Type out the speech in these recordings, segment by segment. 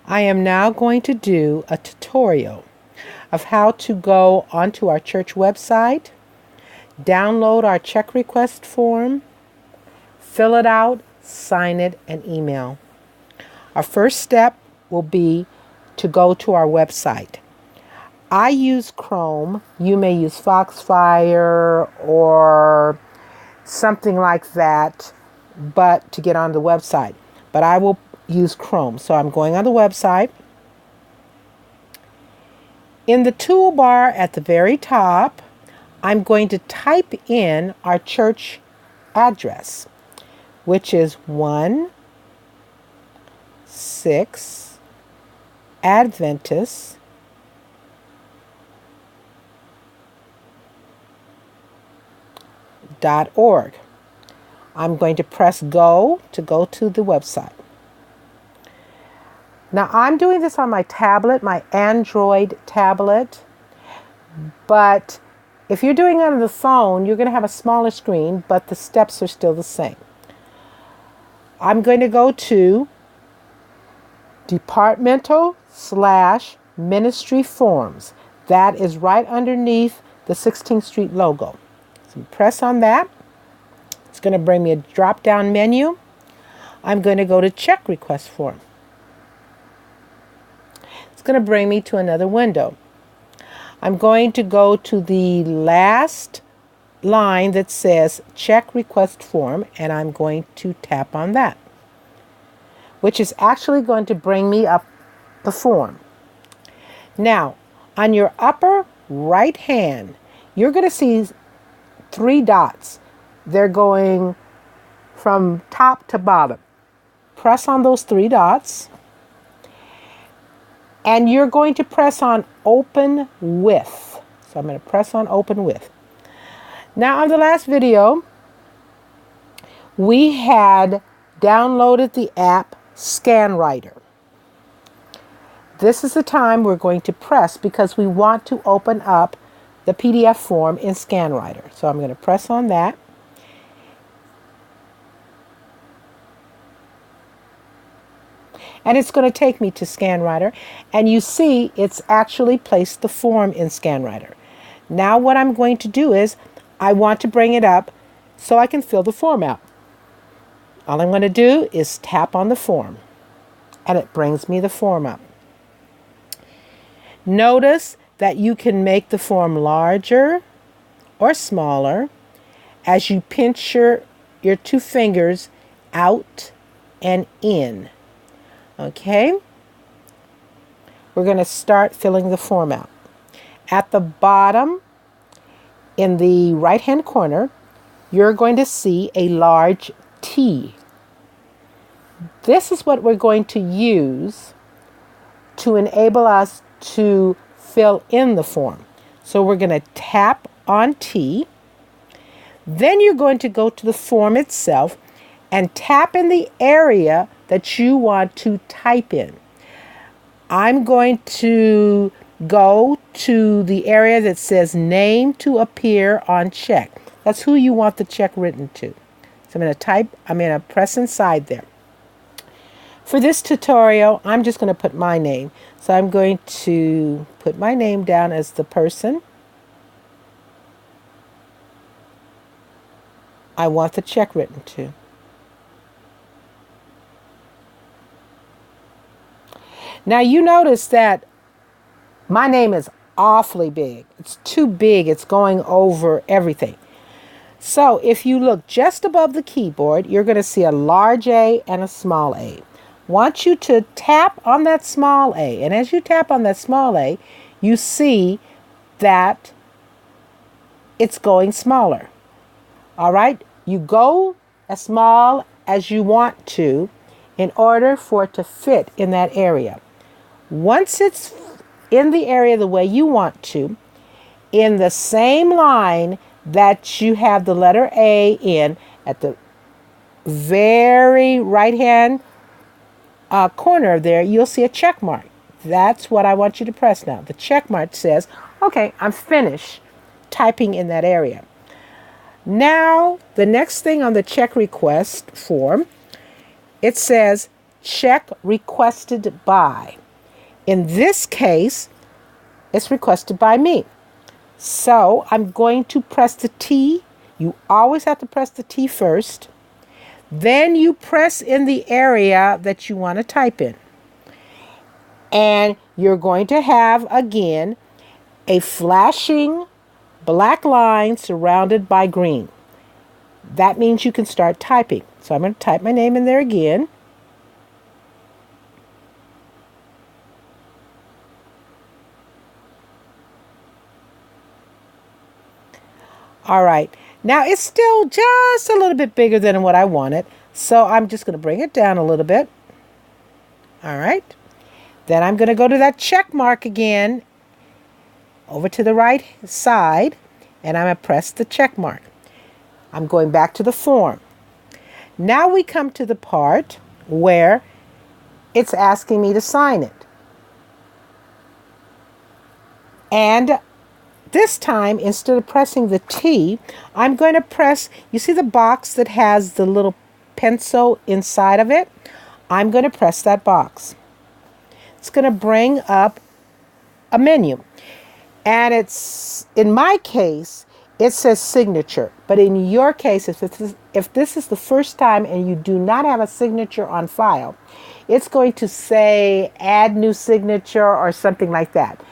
I am now going to do a tutorial of how to go onto our church website, download our check request form, fill it out, sign it, and email. Our first step will be to go to our website. I use Chrome. You may use Foxfire or something like that, but to get on the website. But I will use Chrome. So I'm going on the website. In the toolbar at the very top, I'm going to type in our church address, which is 16 Adventist .org. I'm going to press go to the website. Now I'm doing this on my tablet, my Android tablet, but if you're doing it on the phone, you're going to have a smaller screen, but the steps are still the same. I'm going to go to departmental/ministry forms. That is right underneath the 16th Street logo. So press on that. It's going to bring me a drop-down menu. I'm going to go to check request form. It's going to bring me to another window. I'm going to go to the last line that says check request form, and I'm going to tap on that, which is actually going to bring me up the form. Now, on your upper right hand, you're going to see 3 dots. They're going from top to bottom. Press on those 3 dots, and you're going to press on open with. So I'm going to press on open with. Now, on the last video, we had downloaded the app ScanWriter. This is the time we're going to press because we want to open up the PDF form in ScanWriter. So I'm going to press on that. And it's going to take me to ScanWriter. And you see it's actually placed the form in ScanWriter. Now what I'm going to do is I want to bring it up so I can fill the form out. All I'm going to do is tap on the form, and it brings me the form up. Notice that you can make the form larger or smaller as you pinch your 2 fingers out and in. Okay? We're going to start filling the form out. At the bottom, in the right-hand corner, you're going to see a large T. This is what we're going to use to enable us to fill in the form. So we're going to tap on T. Then you're going to go to the form itself and tap in the area that you want to type in. I'm going to go to the area that says name to appear on check. That's who you want the check written to. So I'm going to press inside there. For this tutorial, I'm just going to put my name. So I'm going to put my name down as the person I want the check written to. Now you notice that my name is awfully big. It's too big. It's going over everything. So if you look just above the keyboard, you're going to see a large A and a small a. Want you to tap on that small a. And as you tap on that small a, you see that it's going smaller. All right? You go as small as you want to in order for it to fit in that area. Once it's in the area the way you want to, in the same line that you have the letter A in at the very right-hand corner there, you'll see a check mark. That's what I want you to press now. The check mark says, okay, I'm finished typing in that area. Now, the next thing on the check request form, it says check requested by. In this case, it's requested by me. So I'm going to press the T. You always have to press the T first. Then you press in the area that you want to type in. And you're going to have, again, a flashing black line surrounded by green. That means you can start typing. So I'm going to type my name in there again. All right. Now it's still just a little bit bigger than what I wanted. So I'm just going to bring it down a little bit. All right. Then I'm going to go to that check mark again over to the right side, and I'm going to press the check mark. I'm going back to the form. Now we come to the part where it's asking me to sign it. And this time, instead of pressing the T, I'm going to press, you see the box that has the little pencil inside of it? I'm going to press that box. It's going to bring up a menu. And it's, in my case, it says signature. But in your case, if this is the first time and you do not have a signature on file, it's going to say add new signature or something like that.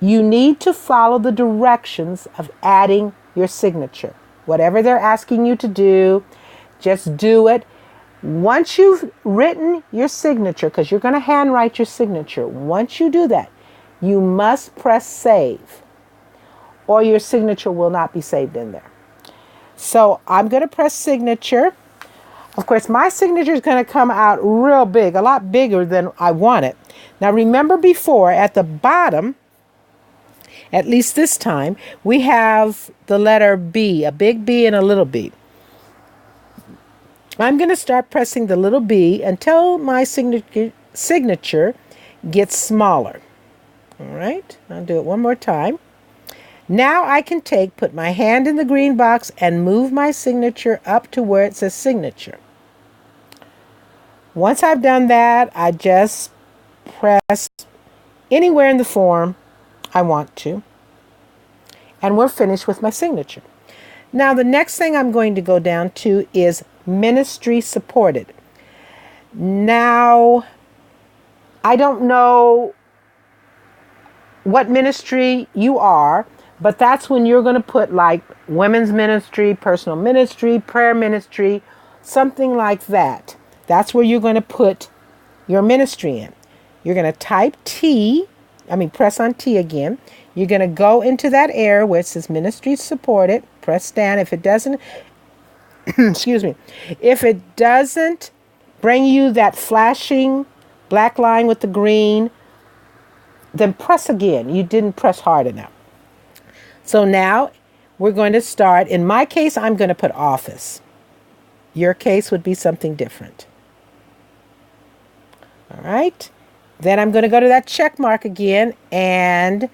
You need to follow the directions of adding your signature. Whatever they're asking you to do, just do it. Once you've written your signature, because you're going to handwrite your signature, once you do that, you must press save, or your signature will not be saved in there. So I'm going to press signature. Of course, my signature is going to come out real big, a lot bigger than I want it. Now remember before, at the bottom, at least this time, we have the letter B, a big B and a little b. I'm going to start pressing the little b until my signature gets smaller. All right, I'll do it one more time. Now I can put my hand in the green box and move my signature up to where it says signature. Once I've done that, I just press anywhere in the form I want to. And we're finished with my signature. Now the next thing I'm going to go down to is ministry supported. Now, I don't know what ministry you are, but that's when you're going to put like women's ministry, personal ministry, prayer ministry, something like that. That's where you're going to put your ministry in. You're going to type press on T again. You're going to go into that area where it says ministry supported, press down. If it doesn't, excuse me, if it doesn't bring you that flashing black line with the green, then press again. You didn't press hard enough. So now we're going to start. In my case, I'm going to put office. Your case would be something different. All right. Then I'm going to go to that check mark again. And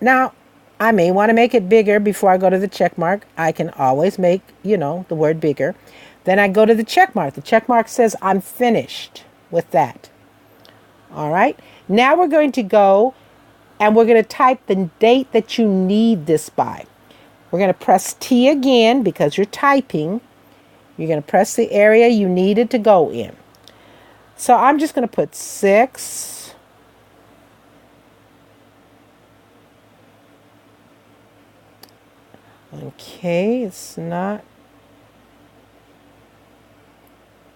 now I may want to make it bigger before I go to the check mark. I can always make, the word bigger. Then I go to the check mark. The check mark says I'm finished with that. All right. Now we're going to go and we're going to type the date that you need this by. We're going to press T again because you're typing. You're going to press the area you needed to go in. So I'm just going to put 6. Okay, it's not.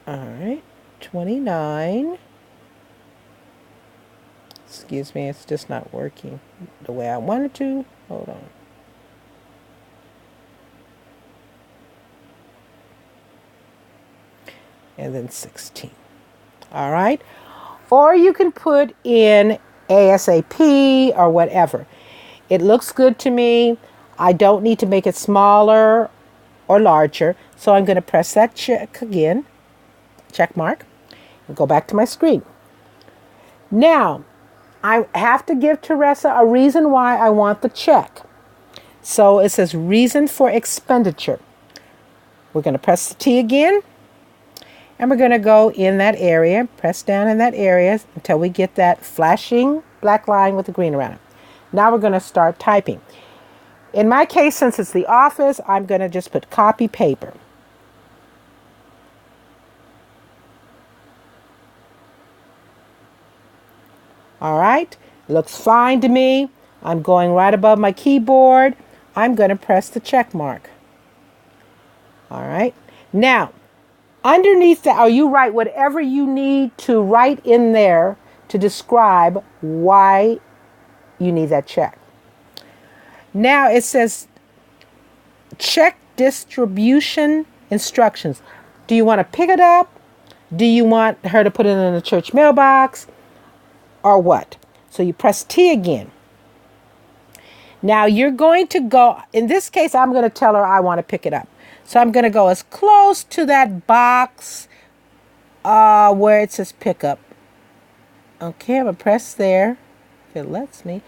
All right, 29. Excuse me, it's just not working the way I wanted to. Hold on. And then 16. All right. Or you can put in ASAP or whatever. It looks good to me. I don't need to make it smaller or larger. So I'm going to press that check again, check mark, and go back to my screen. Now, I have to give Teresa a reason why I want the check. So it says reason for expenditure. We're going to press the T again. And we're going to go in that area, press down in that area until we get that flashing black line with the green around it. Now we're going to start typing. In my case, since it's the office, I'm going to just put copy paper. All right, looks fine to me. I'm going right above my keyboard. I'm going to press the check mark. All right, now underneath that, or you write whatever you need to write in there to describe why you need that check. Now it says check distribution instructions. Do you want to pick it up? Do you want her to put it in the church mailbox? Or what? So you press T again. Now you're going to go, in this case, I'm going to tell her I want to pick it up. So I'm going to go as close to that box where it says pick up. Okay, I'm going to press there. If it lets me.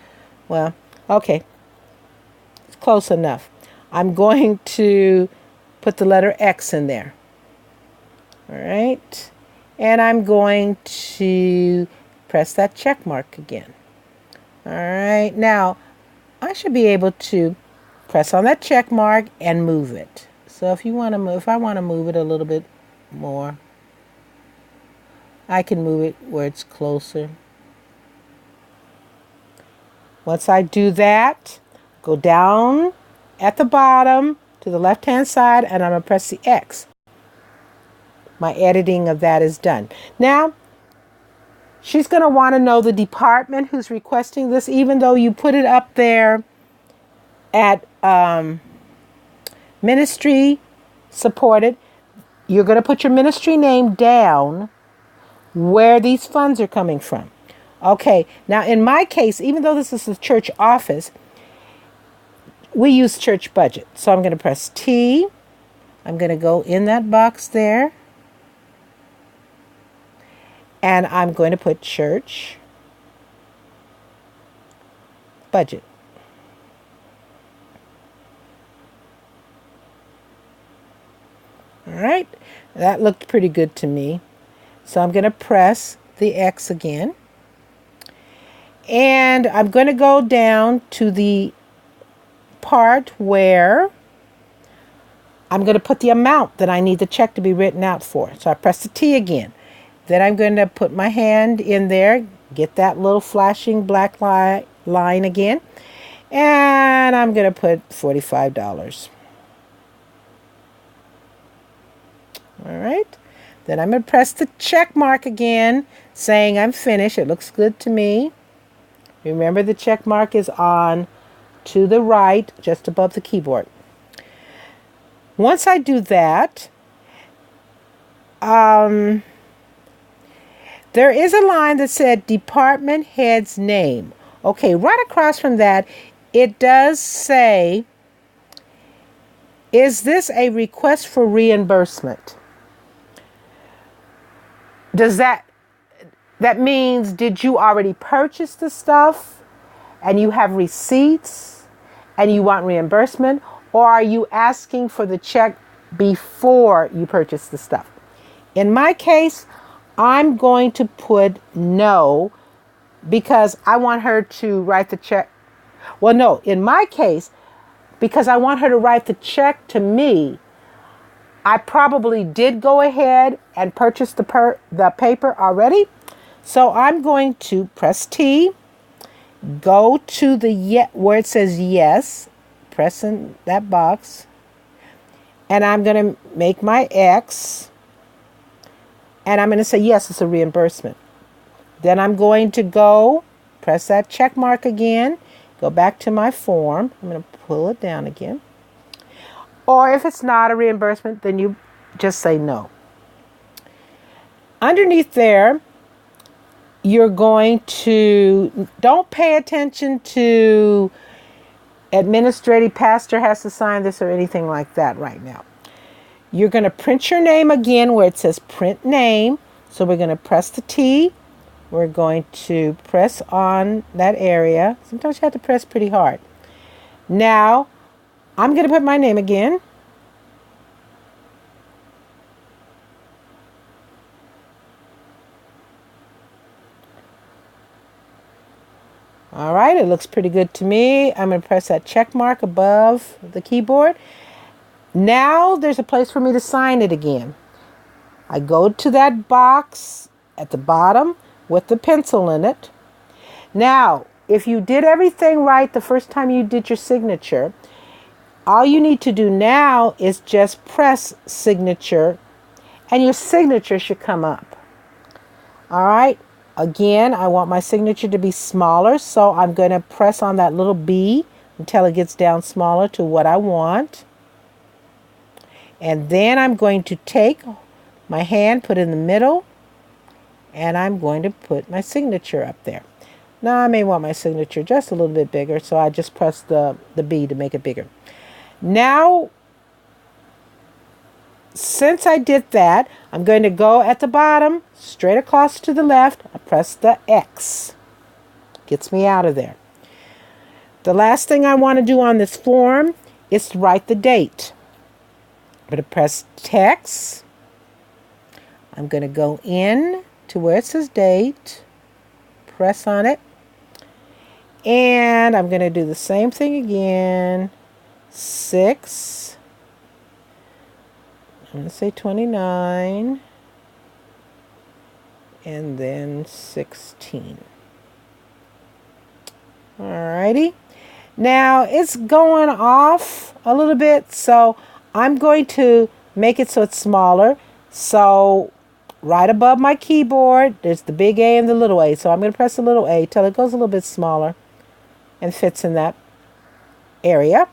Well, okay. It's close enough. I'm going to put the letter X in there. All right. And I'm going to press that check mark again. All right. Now, I should be able to press on that check mark and move it. So if I want to move it a little bit more, I can move it where it's closer. Once I do that, go down at the bottom to the left-hand side, and I'm going to press the X. My editing of that is done. Now, she's going to want to know the department who's requesting this, even though you put it up there at ministry supported. You're going to put your ministry name down where these funds are coming from. Okay, now in my case, even though this is the church office, we use church budget. So I'm going to press T. I'm going to go in that box there. And I'm going to put church budget. All right, that looked pretty good to me. So I'm going to press the X again. And I'm going to go down to the part where I'm going to put the amount that I need the check to be written out for. So I press the T again. Then I'm going to put my hand in there, get that little flashing black line again. And I'm going to put $45. All right. Then I'm going to press the check mark again, saying I'm finished. It looks good to me. Remember, the check mark is on to the right, just above the keyboard. Once I do that, there is a line that said department head's name. Okay, right across from that, it does say, is this a request for reimbursement? Does that means, did you already purchase the stuff and you have receipts and you want reimbursement? Or are you asking for the check before you purchase the stuff? In my case, I'm going to put no, because I want her to write the check. Well, no, in my case, because I want her to write the check to me, I probably did go ahead and purchase the paper already. So I'm going to press T, go to the where it says yes, press in that box, and I'm going to make my X, and I'm going to say yes, it's a reimbursement. Then I'm going to go press that check mark again, go back to my form. I'm going to pull it down again. Or if it's not a reimbursement, then you just say no. Underneath there, you're going to, don't pay attention to administrative pastor has to sign this or anything like that right now. You're going to print your name again where it says print name. So we're going to press the T. We're going to press on that area. Sometimes you have to press pretty hard. Now, I'm going to put my name again. All right, it looks pretty good to me. I'm going to press that check mark above the keyboard. Now there's a place for me to sign it again. I go to that box at the bottom with the pencil in it. Now, if you did everything right the first time you did your signature, all you need to do now is just press signature and your signature should come up. All right. Again, I want my signature to be smaller, so I'm going to press on that little B until it gets down smaller to what I want. And then I'm going to take my hand, put it in the middle, and I'm going to put my signature up there. Now I may want my signature just a little bit bigger, so I just press the B to make it bigger. Now, since I did that, I'm going to go at the bottom, straight across to the left. I press the X. Gets me out of there. The last thing I want to do on this form is to write the date. I'm going to press text. I'm going to go in to where it says date. Press on it. And I'm going to do the same thing again. 6. I'm going to say 29, and then 16. Alrighty. Now it's going off a little bit, so I'm going to make it so it's smaller. So right above my keyboard, there's the big A and the little a. So I'm going to press the little a till it goes a little bit smaller and fits in that area.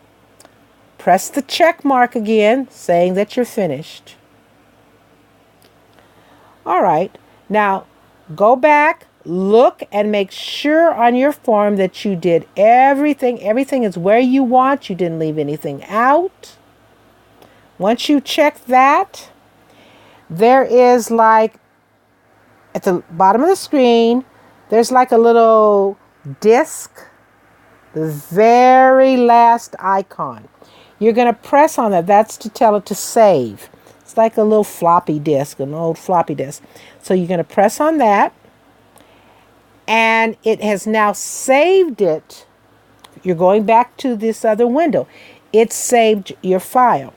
Press the check mark again, saying that you're finished. All right. Now, go back, look, and make sure on your form that you did everything. Everything is where you want. You didn't leave anything out. Once you check that, there is like, at the bottom of the screen, there's like a little disc, the very last icon. You're going to press on that. That's to tell it to save. It's like a little floppy disk, an old floppy disk. So you're going to press on that. And it has now saved it. You're going back to this other window. It saved your file.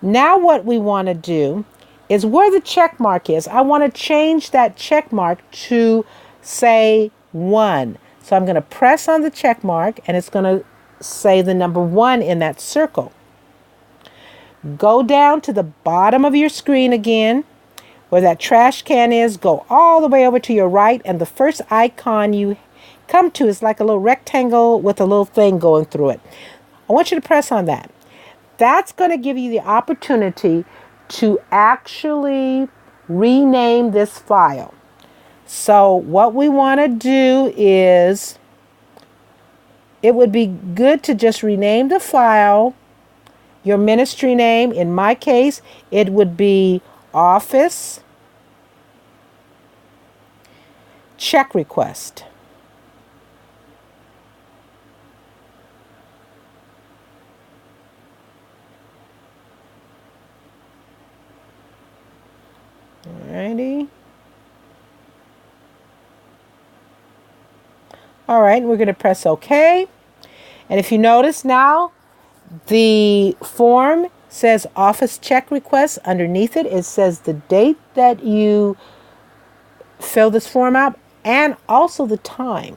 Now what we want to do is where the check mark is. I want to change that check mark to say 1. So I'm going to press on the check mark and it's going to say the number 1 in that circle. Go down to the bottom of your screen again where that trash can is. Go all the way over to your right, and the first icon you come to is like a little rectangle with a little thing going through it. I want you to press on that. That's going to give you the opportunity to actually rename this file. So what we want to do is, it would be good to just rename the file, your ministry name. In my case, it would be Office Check Request. Alrighty. All right, we're going to press OK. And if you notice now, the form says Office Check Request. Underneath it, it says the date that you fill this form out and also the time.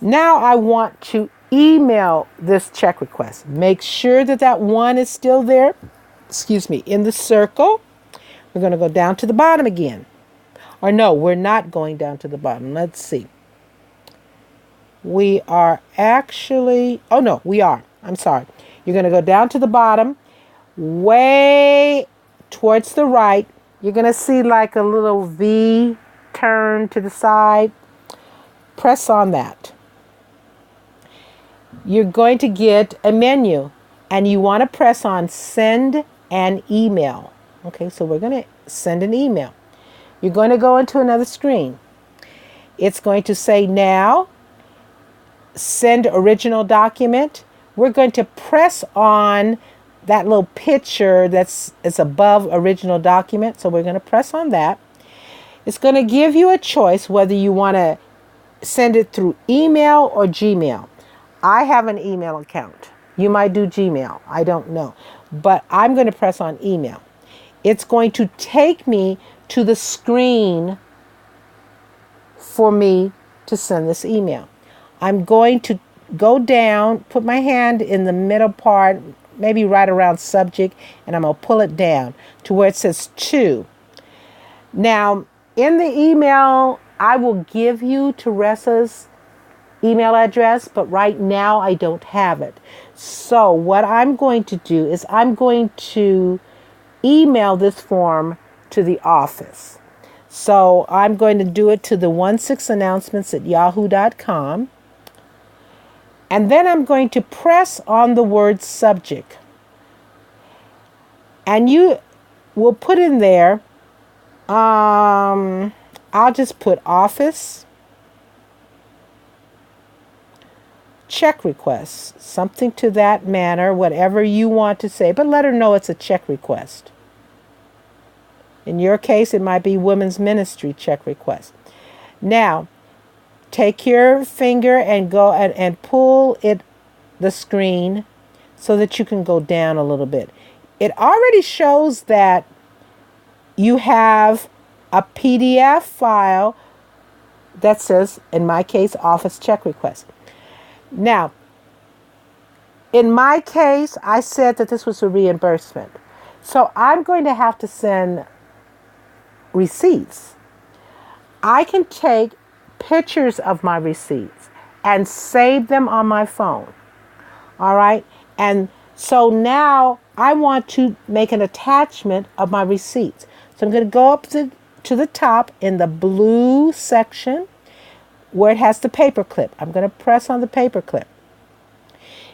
Now I want to email this check request. Make sure that that 1 is still there, in the circle. We're going to go down to the bottom again. Or no, we're not going down to the bottom. Let's see. We are actually, oh no, we are. I'm sorry. You're going to go down to the bottom, way towards the right. You're going to see like a little V turn to the side. Press on that. You're going to get a menu, and you want to press on Send an Email. Okay, so we're going to send an email. You're going to go into another screen. It's going to say now, Send Original Document. We're going to press on that little picture that's above Original Document. So we're going to press on that. It's going to give you a choice whether you want to send it through email or Gmail. I have an email account. You might do Gmail. I don't know. But I'm going to press on email. It's going to take me to the screen for me to send this email. I'm going to go down, put my hand in the middle part, maybe right around subject, and I'm going to pull it down to where it says to. Now, in the email, I will give you Teresa's email address, but right now I don't have it. So what I'm going to do is I'm going to email this form to the office. So I'm going to do it to the 16announcements@yahoo.com. And then I'm going to press on the word subject. And you will put in there, I'll just put office check request, something to that manner, whatever you want to say, but let her know it's a check request. In your case, it might be women's ministry check request. Now, take your finger and go and pull the screen so that you can go down a little bit. It already shows that you have a PDF file that says, in my case, office check request. Now, in my case, I said that this was a reimbursement. So I'm going to have to send receipts. I can take pictures of my receipts and save them on my phone. All right. And so now I want to make an attachment of my receipts. So I'm going to go up to the top in the blue section where it has the paper clip. I'm going to press on the paper clip.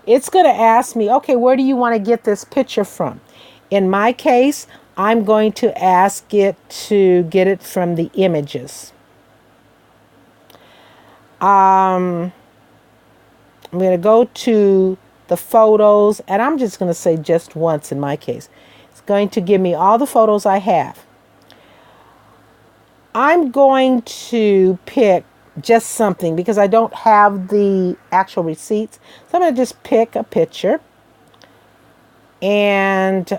It's going to ask me, okay, where do you want to get this picture from? In my case, I'm going to ask it to get it from the images. I'm going to go to the photos, and I'm just going to say just once in my case. It's going to give me all the photos I have. I'm going to pick just something because I don't have the actual receipts. So I'm going to just pick a picture. And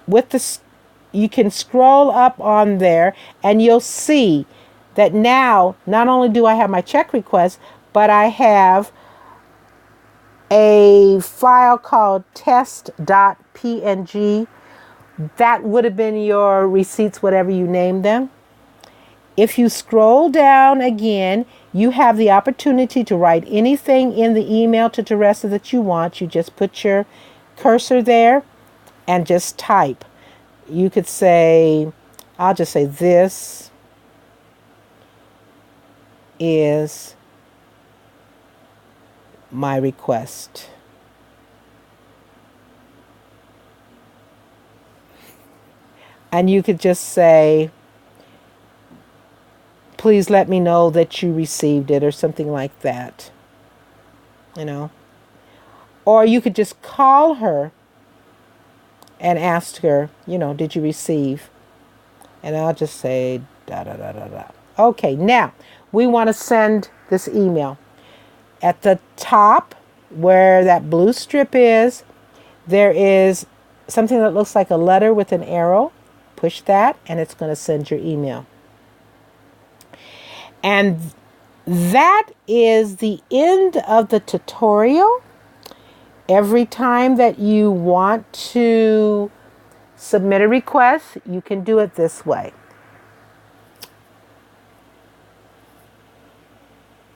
with this, you can scroll up on there and you'll see that now not only do I have my check request, but I have a file called test.png. That would have been your receipts, whatever you named them. If you scroll down again, you have the opportunity to write anything in the email to Teresa that you want. You just put your cursor there and just type. You could say, I'll just say, this is my request. And you could just say, please let me know that you received it or something like that, Or you could just call her and ask her, did you receive? And I'll just say, da, da, da, da, da. Okay, now we want to send this email. At the top where that blue strip is, there is something that looks like a letter with an arrow. Push that and it's going to send your email. And that is the end of the tutorial. Every time that you want to submit a request, you can do it this way.